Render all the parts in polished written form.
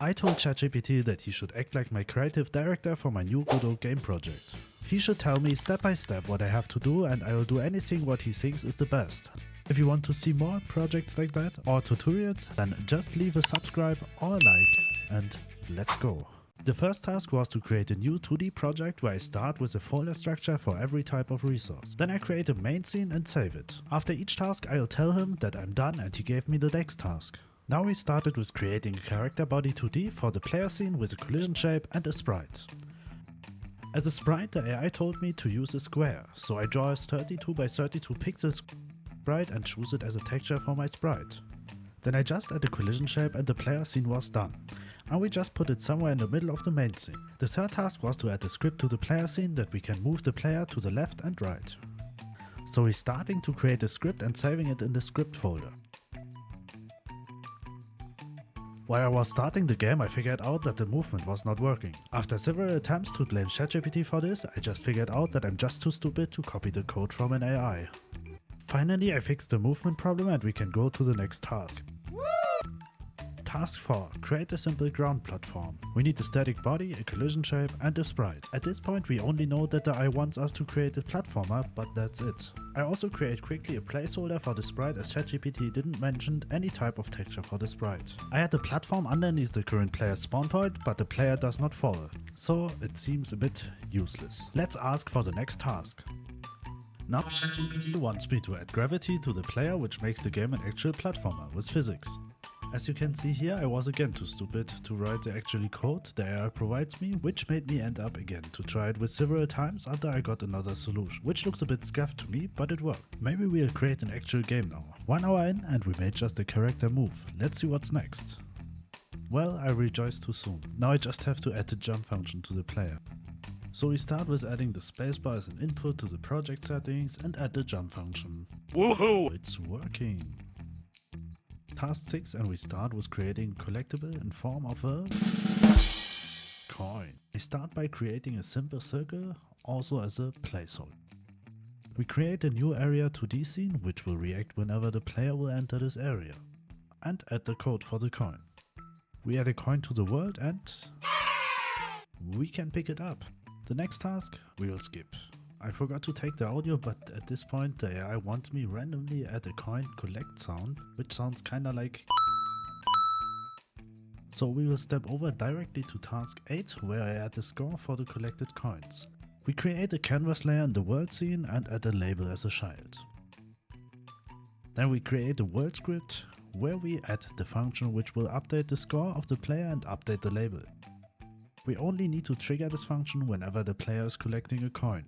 I told ChatGPT that he should act like my creative director for my new Godot game project. He should tell me step by step what I have to do, and I will do anything what he thinks is the best. If you want to see more projects like that or tutorials, then just leave a subscribe or a like and let's go. The first task was to create a new 2D project where I start with a folder structure for every type of resource. Then I create a main scene and save it. After each task I'll tell him that I'm done and he gave me the next task. Now we started with creating a character body 2D for the player scene with a collision shape and a sprite. As a sprite, the AI told me to use a square, so I draw a 32 by 32 pixels sprite and choose it as a texture for my sprite. Then I just add a collision shape and the player scene was done. And we just put it somewhere in the middle of the main scene. The third task was to add a script to the player scene that we can move the player to the left and right. So we're starting to create a script and saving it in the script folder. While I was starting the game, I figured out that the movement was not working. After several attempts to blame ChatGPT for this, I just figured out that I'm just too stupid to copy the code from an AI. Finally, I fixed the movement problem and we can go to the next task. Task 4. Create a simple ground platform. We need a static body, a collision shape and a sprite. At this point we only know that the AI wants us to create a platformer, but that's it. I also create quickly a placeholder for the sprite as ChatGPT didn't mention any type of texture for the sprite. I had a platform underneath the current player's spawn point, but the player does not fall, so it seems a bit useless. Let's ask for the next task. Now ChatGPT wants me to add gravity to the player, which makes the game an actual platformer with physics. As you can see here, I was again too stupid to write the actual code the AI provides me, which made me end up again to try it with several times until I got another solution, which looks a bit scuffed to me, but it worked. Maybe we'll create an actual game now. 1 hour in and we made just a character move. Let's see what's next. Well, I rejoiced too soon. Now I just have to add the jump function to the player. So we start with adding the spacebar as an input to the project settings and add the jump function. Woohoo! It's working! Task 6 and we start with creating collectible in form of a coin. We start by creating a simple circle, also as a placeholder. We create a new area 2D scene which will react whenever the player will enter this area. And add the code for the coin. We add a coin to the world and we can pick it up. The next task we will skip. I forgot to take the audio, but at this point the AI wants me randomly add a coin collect sound, which sounds kinda like. So we will step over directly to task 8 where I add the score for the collected coins. We create a canvas layer in the world scene and add a label as a child. Then we create a world script where we add the function which will update the score of the player and update the label. We only need to trigger this function whenever the player is collecting a coin.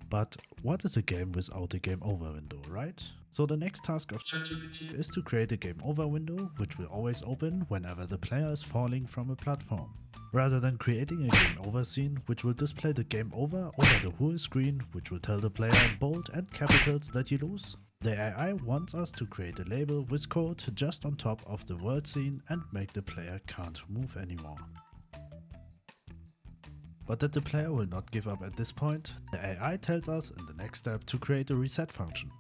But what is a game without a game over window, right? So the next task of ChatGPT is to create a game over window which will always open whenever the player is falling from a platform. Rather than creating a game over scene which will display the game over the whole screen, which will tell the player in bold and capitals that you lose, the AI wants us to create a label with code just on top of the world scene and make the player can't move anymore. But that the player will not give up at this point, the AI tells us in the next step to create a reset function.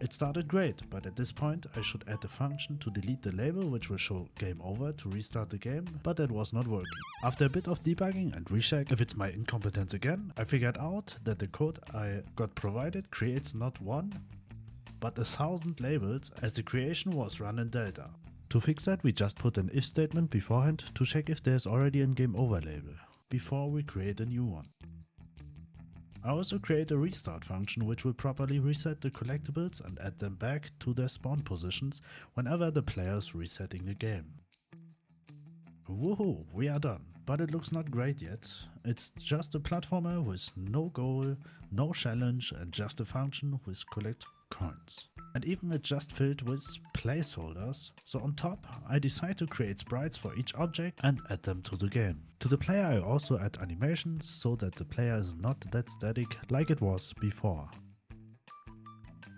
It started great, but at this point I should add a function to delete the label which will show game over to restart the game, but that was not working. After a bit of debugging and recheck if it's my incompetence again, I figured out that the code I got provided creates not 1, but 1,000 labels as the creation was run in Delta. To fix that we just put an if statement beforehand to check if there's already a game over label, before we create a new one. I also create a restart function which will properly reset the collectibles and add them back to their spawn positions whenever the player is resetting the game. Woohoo, we are done, but it looks not great yet. It's just a platformer with no goal, no challenge and just a function with collect coins. And even it just filled with placeholders. So on top I decide to create sprites for each object and add them to the game. To the player I also add animations so that the player is not that static like it was before.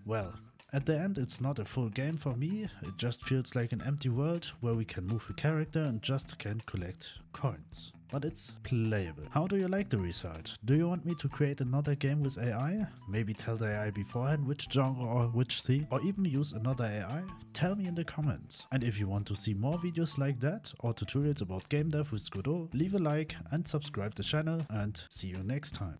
Well, at the end it's not a full game for me, it just feels like an empty world where we can move a character and just can collect coins. but it's playable. How do you like the result? Do you want me to create another game with AI? Maybe tell the AI beforehand which genre or which scene, or even use another AI? Tell me in the comments. And if you want to see more videos like that or tutorials about game dev with Godot, leave a like and subscribe the channel, and see you next time.